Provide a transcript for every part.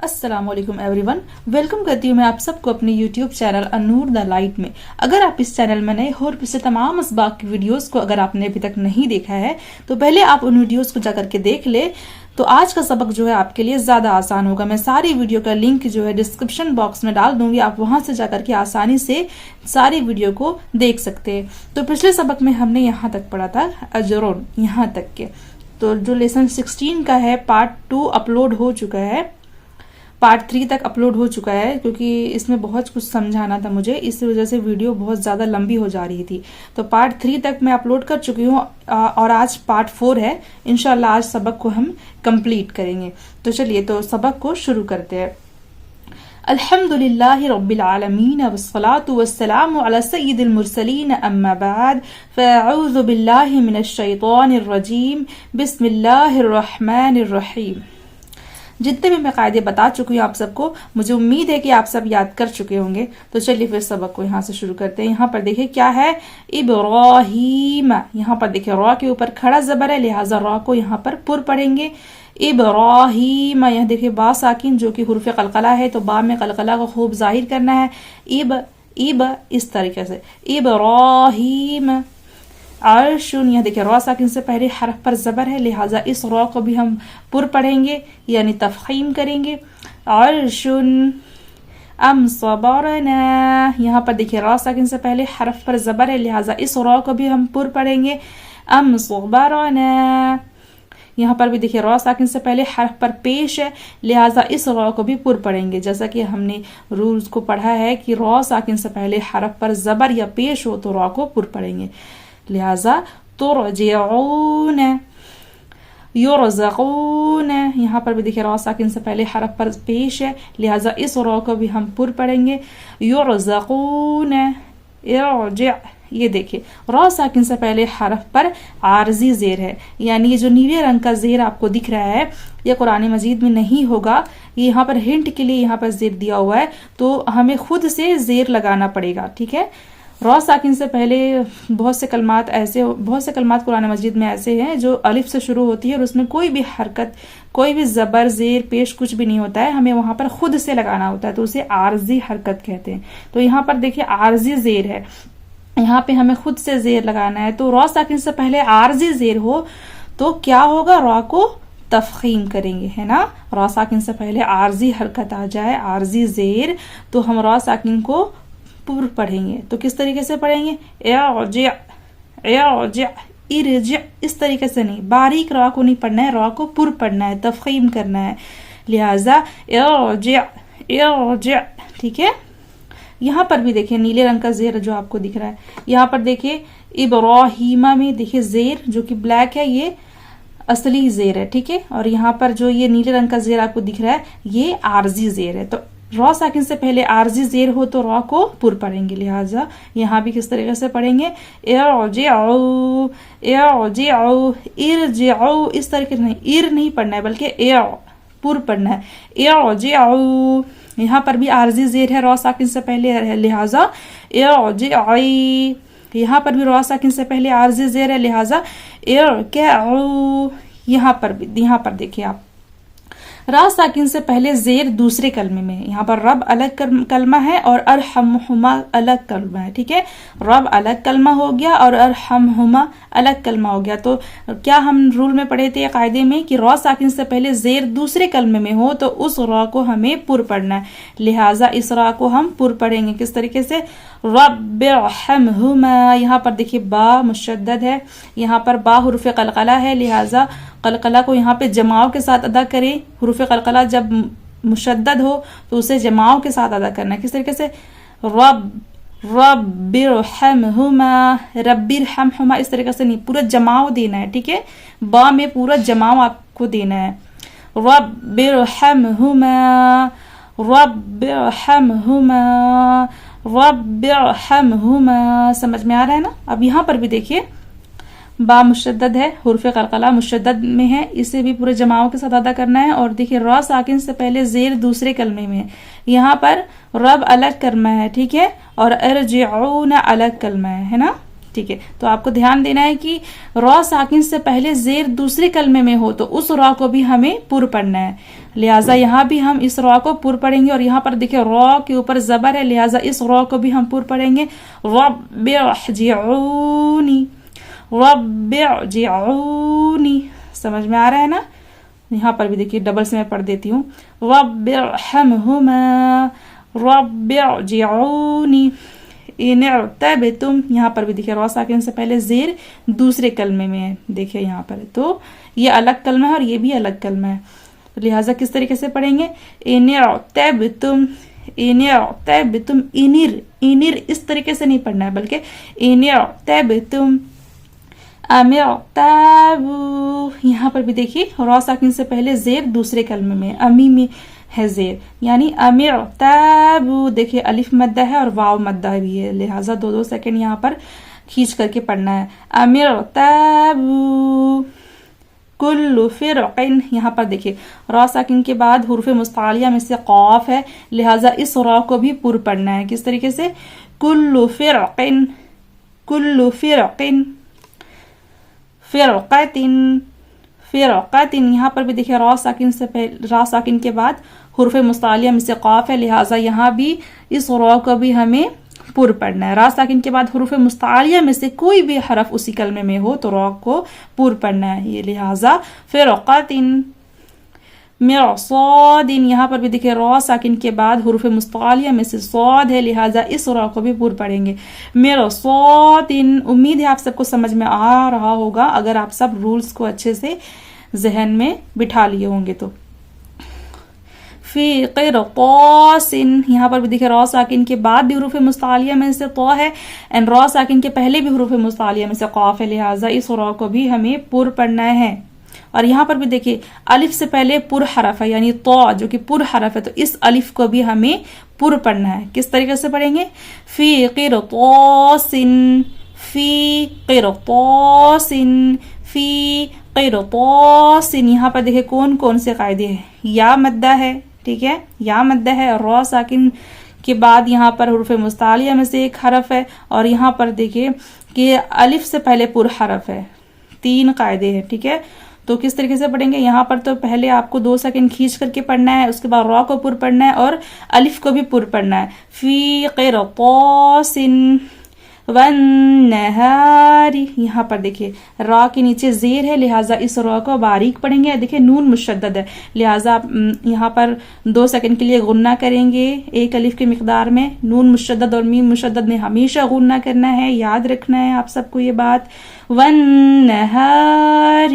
السلام علیکم every one, welcome کرتی ہوں میں آپ سب کو اپنے YouTube channel Anwar the light میں۔ اگر آپ اس چینل میں نئے ہو اور پچھلے تمام اسباق کی ویڈیوز کو اگر آپ نے ابھی تک نہیں دیکھا ہے تو پہلے آپ ان ویڈیوز کو جا کر کے دیکھ لے، تو آج کا سبق جو ہے آپ کے لیے زیادہ آسان ہوگا۔ میں ساری ویڈیو کا لنک جو ہے ڈسکرپشن باکس میں ڈال دوں گی، آپ وہاں سے جا کر کے آسانی سے ساری ویڈیو کو دیکھ سکتے ہیں۔ تو پچھلے سبق میں ہم نے یہاں تک پڑھا تھا اجرون، یہاں تک کے، تو جو لیسن 16 کا ہے پارٹ 2 اپلوڈ ہو چکا ہے، پارٹ 3 تک اپلوڈ ہو چکا ہے، کیونکہ اس میں بہت کچھ سمجھانا تھا مجھے، اس وجہ سے ویڈیو بہت زیادہ لمبی ہو جا رہی تھی۔ تو پارٹ 3 تک میں اپلوڈ کر چکی ہوں اور آج پارٹ 4 ہے، انشاءاللہ آج سبق کو ہم کمپلیٹ کریں گے۔ تو چلیے تو سبق کو شروع کرتے ہیں۔ الحمدللہ رب العالمین والصلاة والسلام علی سید المرسلین، اما بعد فاعوذ باللہ من الشیطان الرجیم، بسم اللہ الرحمن الرحیم۔ جتنے بھی میں قاعدے بتا چکی ہوں آپ سب کو، مجھے امید ہے کہ آپ سب یاد کر چکے ہوں گے۔ تو چلیے پھر سبق کو یہاں سے شروع کرتے ہیں۔ یہاں پر دیکھیں کیا ہے، ابراہیم، یہاں پر دیکھیں را کے اوپر کھڑا زبر ہے، لہٰذا را کو یہاں پر پر پڑھیں گے۔ ابراہیم، یہاں دیکھیں با ساکن جو کہ حرف قلقلہ ہے، تو با میں قلقلہ کو خوب ظاہر کرنا ہے، اب اس طریقے سے ابراہیم۔ عرشن، یہاں دیکھیں را ساکن سے پہلے حرف پر زبر ہے، لہٰذا اس را کو بھی ہم پر پڑھیں گے، یعنی تفخیم کریں گے۔ عرشن ام صبرنا، یہاں پر دیکھیں را ساکن سے پہلے حرف پر زبر ہے، لہٰذا اس را کو بھی ہم پر پڑھیں گے، ام صبرنا۔ یہاں پر بھی دیکھیں را ساکن سے پہلے حرف پر پیش ہے، لہٰذا اس را کو بھی پر پڑھیں گے، جیسا کہ ہم نے رولز کو پڑھا ہے کہ را ساکن سے پہلے حرف پر زبر یا پیش ہو تو را کو پر پڑھیں گے، لہٰذا ترجعون، یرزقون، یہاں پر بھی دیکھیں را ساکن سے پہلے حرف پر پیش ہے، لہٰذا اس را کو بھی ہم پر پڑھیں گے، یرزقون۔ ارجع، یہ دیکھیں را ساکن سے پہلے حرف پر عارضی زیر ہے، یعنی یہ جو نیلے رنگ کا زیر آپ کو دکھ رہا ہے یہ قرآن مجید میں نہیں ہوگا، یہاں پر ہنٹ کے لیے یہاں پر زیر دیا ہوا ہے، تو ہمیں خود سے زیر لگانا پڑے گا، ٹھیک ہے۔ را ساکن سے پہلے بہت سے کلمات قرآن مجید میں ایسے ہیں جو الف سے شروع ہوتی ہے اور اس میں کوئی بھی حرکت، کوئی بھی زبر زیر پیش کچھ بھی نہیں ہوتا ہے، ہمیں وہاں پر خود سے لگانا ہوتا ہے، تو اسے عارضی حرکت کہتے ہیں۔ تو یہاں پر دیکھیں عارضی زیر ہے، یہاں پہ ہمیں خود سے زیر لگانا ہے، تو را ساکن سے پہلے عارضی زیر ہو تو کیا ہوگا، را کو تفخیم کریں گے، ہے نا۔ را ساکن سے پہلے عارضی حرکت آ جائے، عارضی زیر، تو ہم را ساکن کو پر پڑھیں گے، تو کس طریقے سے پڑھیں گے، ارجع، ارجع، ارجع، اس طریقے سے نہیں، باریک را کو نہیں پڑھنا ہے، را کو پر پڑھنا ہے، تفخیم کرنا ہے، لہذا ارجع، ارجع، ٹھیک ہے۔ یہاں پر بھی دیکھیں نیلے رنگ کا زیر جو آپ کو دکھ رہا ہے، یہاں پر دیکھیں ابراہیمہ میں دیکھیں زیر جو کہ بلیک ہے، یہ اصلی زیر ہے، ٹھیک ہے، اور یہاں پر جو یہ نیلے رنگ کا زیر آپ کو دکھ رہا ہے یہ عارضی زیر ہے، تو را ساکن سے پہلے عارضی زیر ہو تو را کو پر پڑھیں گے، لہٰذا یہاں بھی کس طریقے سے پڑھیں گے، ارجعوا، ارجعوا، ارجعوا، اس طریقے سے نہیں، نہیں پڑھنا ہے بلکہ پر پڑھنا ہے، ارجعوا۔ یہاں پر بھی عارضی زیر ہے را ساکن سے پہلے، لہٰذا ارجعی، یہاں پر بھی را ساکن سے پہلے عارضی زیر ہے، لہٰذا ارکعوا۔ یہاں پر دیکھیں آپ را ساکن سے پہلے زیر دوسرے کلمے میں، یہاں پر رب الگ کلمہ ہے اور ارحمہما الگ کلمہ ہے، ٹھیک ہے، رب الگ کلمہ ہو گیا اور ارحمہما الگ کلمہ ہو گیا۔ تو کیا ہم رول میں پڑھے تھے قاعدے میں کہ را ساکن سے پہلے زیر دوسرے کلمے میں ہو تو اس را کو ہمیں پر پڑھنا ہے، لہٰذا اس را کو ہم پر پڑھیں گے، کس طریقے سے، رب ارحمہما۔ یہاں پر دیکھیے با مشدد ہے، یہاں پر با حرف قلقلہ ہے، لہٰذا قلقلہ کو یہاں پہ جماؤ کے ساتھ ادا کریں، حروف قلقلہ جب مشدد ہو تو اسے جماؤ کے ساتھ ادا کرنا ہے، کس طریقے سے، رب ارحمہما، رب ارحمہما، اس طریقے سے نہیں، پورا جماؤ دینا ہے، ٹھیک ہے، با میں پورا جماؤ آپ کو دینا ہے، رب ارحمہما، رب ارحمہما، رب ارحمہما، سمجھ میں آ رہا ہے نا۔ اب یہاں پر بھی دیکھیے با مشدد ہے، حرف قلقلہ مشدد میں ہے، اسے بھی پورے جماؤ کے ساتھ ادا کرنا ہے، اور دیکھیے را ساکن سے پہلے زیر دوسرے کلمے میں ہے، یہاں پر رب الگ کلمہ ہے، ٹھیک ہے، اور ارجعون الگ کلمہ ہے نا، ٹھیک ہے، تو آپ کو دھیان دینا ہے کہ را ساکن سے پہلے زیر دوسرے کلمے میں ہو تو اس را کو بھی ہمیں پر پڑھنا ہے، لہٰذا یہاں بھی ہم اس را کو پر پڑھیں گے، اور یہاں پر دیکھیں را کے اوپر زبر ہے، لہٰذا اس را کو بھی ہم پر پڑھیں گے، رب ارجعونی، رب ارجعونی، سمجھ میں آ رہا ہے نا؟ یہاں پر بھی دیکھیے ڈبل سے میں پڑھ دیتی ہوں، رب ارحمہما، رب ارجعونی ان اعتبتم، یہاں پر بھی دیکھیں را ساکن سے پہلے زیر دوسرے کلمے میں ہے، دیکھیں یہاں پر تو یہ الگ کلمہ ہے اور یہ بھی الگ کلمہ ہے، لہٰذا کس طریقے سے پڑھیں گے، ان اعتبتم، ان اعتبتم، انر اس طریقے سے نہیں پڑھنا ہے بلکہ ان اعتبتم، ام اعتبوا، یہاں پر بھی دیکھیے را ساکن سے پہلے زیر دوسرے کلمے میں امی میں ہے زیر، یعنی ام اعتبوا، دیکھیے الف مدہ ہے اور واو مدہ بھی ہے، لہٰذا 2 سیکنڈ یہاں پر کھینچ کر کے پڑھنا ہے، ام اعتبوا کل فرق، یہاں پر دیکھیے را ساکن کے بعد حروف مستعلیہ میں سے قاف ہے، لہٰذا اس را کو بھی پر پڑھنا ہے، کس طریقے سے، کل فرق، کل فرق، فرقتن، فرقتن، یہاں پر بھی دیکھیں را ساکن کے بعد حروف مستعلیہ میں سے قاف ہے، لہٰذا یہاں بھی اس را کو بھی ہمیں پر پڑھنا ہے، را ساکن کے بعد حروف مستعلیہ میں سے کوئی بھی حرف اسی کلمے میں ہو تو را کو پر پڑھنا ہے، یہ لہٰذا فرقتن، مرصاد، یہاں پر بھی دیکھیں را ساکن کے بعد حروف مستعلیہ میں سے صاد ہے، لہٰذا اس را کو بھی پر پڑھیں گے، مرصاد، امید ہے آپ سب کو سمجھ میں آ رہا ہوگا اگر آپ سب رولز کو اچھے سے ذہن میں بٹھا لیے ہوں گے تو، فی قرطاس، یہاں پر بھی دیکھیں را ساکن کے بعد بھی حروف مستعلیہ میں سے طا ہے، اور را ساکن کے پہلے بھی حروف مستعلیہ میں سے قاف ہے، لہٰذا اس را کو بھی ہمیں پر پڑھنا ہے، اور یہاں پر بھی دیکھیں الف سے پہلے پر حرف ہے یعنی طا جو کہ پر حرف ہے، تو اس الف کو بھی ہمیں پر پڑھنا ہے، کس طریقے سے پڑھیں گے، فی قرطاس، فی قرطاس، فی قرطاس، یہاں پر دیکھیں کون سے قاعدے ہیں، یا مدہ ہے، ٹھیک ہے، یا مدہ ہے، اور را ساکن کے بعد یہاں پر حروف مستعلیہ میں سے ایک حرف ہے، اور یہاں پر دیکھیں کہ الف سے پہلے پر حرف ہے، 3 قاعدے ہیں، ٹھیک ہے، تو کس طریقے سے پڑھیں گے، یہاں پر تو پہلے آپ کو 2 سیکنڈ کھینچ کر کے پڑھنا ہے، اس کے بعد را کو پر پڑھنا ہے اور الف کو بھی پر پڑھنا ہے، فی قرطاس والنہار، یہاں پر دیکھیں را کے نیچے زیر ہے، لہٰذا اس را کو باریک پڑھیں گے، دیکھیں نون مشدد ہے، لہٰذا آپ یہاں پر 2 سیکنڈ کے لیے غنہ کریں گے ایک الف کے مقدار میں، نون مشدد اور میم مشدد میں ہمیشہ غنہ کرنا ہے، یاد رکھنا ہے آپ سب کو یہ بات، والنہار،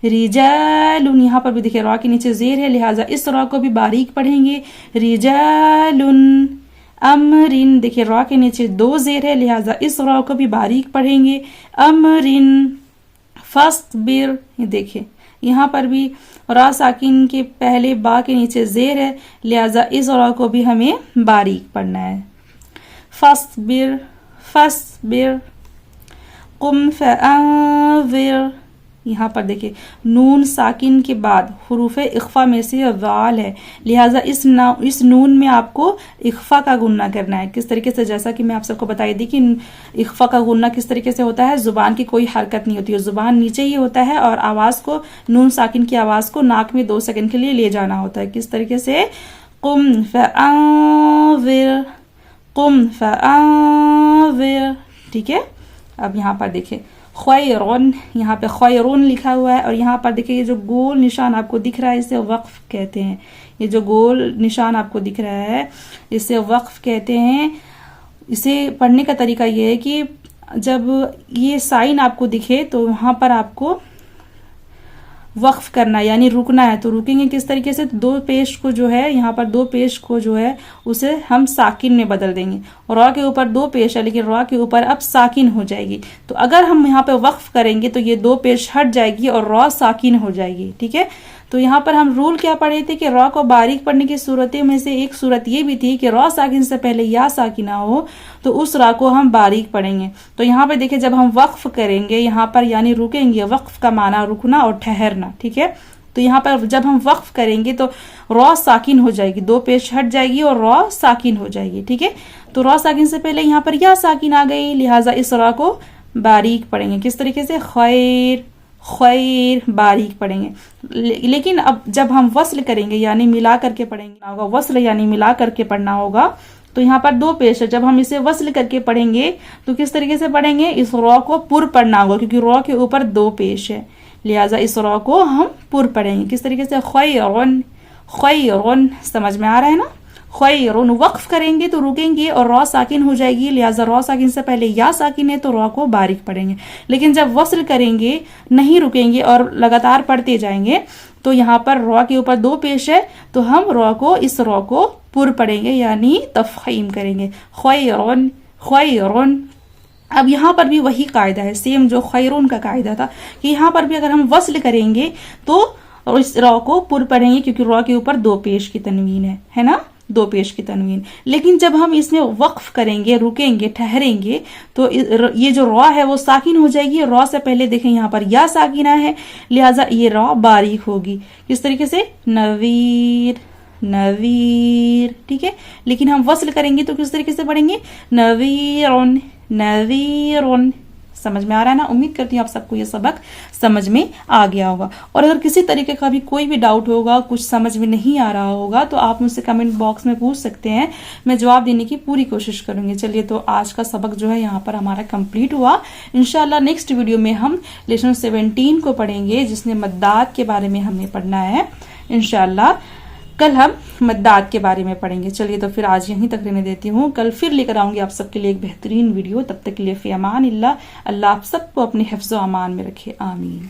رجال، یہاں پر بھی دیکھیں را کے نیچے زیر ہے، لہٰذا اس را کو بھی باریک پڑھیں گے، رجال، امرن، دیکھیں را کے نیچے 2 زیر ہے، لہٰذا اس را کو بھی باریک پڑھیں گے، امرن، فاصبر، یہ دیکھیں یہاں پر بھی را ساکن کے پہلے با کے نیچے زیر ہے، لہٰذا اس را کو بھی ہمیں باریک پڑھنا ہے، فاصبر، فاصبر، قم فانذر، یہاں پر دیکھیں نون ساکن کے بعد حروف اخفا میں سے ذال ہے، لہٰذا اس نون میں آپ کو اخفا کا غنہ کرنا ہے، کس طریقے سے، جیسا کہ میں آپ سب کو بتائی دی کہ اخفا کا غنہ کس طریقے سے ہوتا ہے، زبان کی کوئی حرکت نہیں ہوتی ہے، زبان نیچے ہی ہوتا ہے، اور آواز کو، نون ساکن کی آواز کو ناک میں 2 سیکنڈ کے لیے لے جانا ہوتا ہے، کس طریقے سے، قم فانذر، قم فانذر، ٹھیک ہے، اب یہاں پر دیکھیں خیرون، یہاں پہ خیرون لکھا ہوا ہے، اور یہاں پر دیکھیں یہ جو گول نشان آپ کو دکھ رہا ہے اسے وقف کہتے ہیں، یہ جو گول نشان آپ کو دکھ رہا ہے اسے وقف کہتے ہیں، اسے پڑھنے کا طریقہ یہ ہے کہ جب یہ سائن آپ کو دکھے تو وہاں پر آپ کو وقف کرنا یعنی رکنا ہے، تو رکیں گے کس طریقے سے، 2 پیش کو جو ہے یہاں پر 2 پیش کو جو ہے اسے ہم ساکن میں بدل دیں گے، اور را کے اوپر 2 پیش ہے لیکن را کے اوپر اب ساکن ہو جائے گی، تو اگر ہم یہاں پہ وقف کریں گے تو یہ 2 پیش ہٹ جائے گی اور را ساکن ہو جائے گی، ٹھیک ہے، تو یہاں پر ہم رول کیا پڑھے تھے کہ را کو باریک پڑھنے کی صورتیں میں سے ایک صورت یہ بھی تھی کہ را ساکن سے پہلے یا ساکنہ ہو تو اس را کو ہم باریک پڑھیں گے، تو یہاں پہ دیکھیں جب ہم وقف کریں گے یہاں پر یعنی رکیں گے، وقف کا معنی رکنا اور ٹھہرنا، ٹھیک ہے، تو یہاں پر جب ہم وقف کریں گے تو را ساکن ہو جائے گی، دو پیش ہٹ جائے گی اور را ساکن ہو جائے گی، ٹھیک ہے. تو را ساکن سے پہلے یہاں پر یا ساکن آ گئی، لہٰذا اس را کو باریک پڑھیں گے. کس طریقے سے؟ خیر خیر، باریک پڑھیں گے. لیکن اب جب ہم وصل کریں گے یعنی ملا کر کے پڑھیں گے، وصل یعنی ملا کر کے پڑھنا ہوگا، تو یہاں پر دو پیش ہے. جب ہم اسے وصل کر کے پڑھیں گے تو کس طریقے سے پڑھیں گے؟ اس را کو پر پڑھنا ہوگا کیونکہ را کے اوپر دو پیش ہے، لہٰذا اس را کو ہم پر پڑھیں گے. کس طریقے سے؟ خیرن خیرن. سمجھ میں آ رہا ہے نا؟ خیرن. وقف کریں گے تو رکیں گے اور را ساکن ہو جائے گی، لہٰذا را ساکن سے پہلے یا ساکن ہے تو را کو باریک پڑھیں گے. لیکن جب وصل کریں گے نہیں رکیں گے اور لگاتار پڑھتے جائیں گے تو یہاں پر را کے اوپر دو پیش ہے تو ہم را کو اس را کو پر پڑھیں گے یعنی تفخیم کریں گے. خیرن خیرن. اب یہاں پر بھی وہی قاعدہ ہے، سیم جو خیرون کا قاعدہ تھا کہ یہاں پر بھی اگر ہم وصل کریں گے تو اس را کو پر پڑھیں گے کیونکہ را کے اوپر دو پیش کی تنوین ہے نا، دو پیش کی تنوین. لیکن جب ہم اس میں وقف کریں گے، رکیں گے، ٹھہریں گے تو یہ جو را ہے وہ ساکن ہو جائے گی. را سے پہلے دیکھیں یہاں پر یا ساکنہ ہے، لہٰذا یہ را باریک ہوگی. کس طریقے سے؟ نویر نویر، ٹھیک ہے. لیکن ہم وصل کریں گے تو کس طریقے سے پڑھیں گے؟ نویرن نویرن. سمجھ میں آ رہا ہے نا؟ امید کرتی ہوں آپ سب کو یہ سبق سمجھ میں آ گیا ہوگا. اور اگر کسی طریقے کا بھی کوئی بھی ڈاؤٹ ہوگا، کچھ سمجھ میں نہیں آ رہا ہوگا تو آپ مجھ سے کمنٹ باکس میں پوچھ سکتے ہیں، میں جواب دینے کی پوری کوشش کروں گی. چلیے تو آج کا سبق جو ہے یہاں پر ہمارا کمپلیٹ ہوا. انشاءاللہ نیکسٹ ویڈیو میں ہم لیسن 17 کو پڑھیں گے جس میں مدات کے بارے میں ہمیں پڑھنا ہے. انشاءاللہ کل ہم مدات کے بارے میں پڑھیں گے. چلیے تو پھر آج یہیں تک رہنے دیتی ہوں، کل پھر لے کر آؤں گی آپ سب کے لیے ایک بہترین ویڈیو. تب تک کے لیے فی امان اللہ. اللہ آپ سب کو اپنے حفظ و امان میں رکھے. آمین.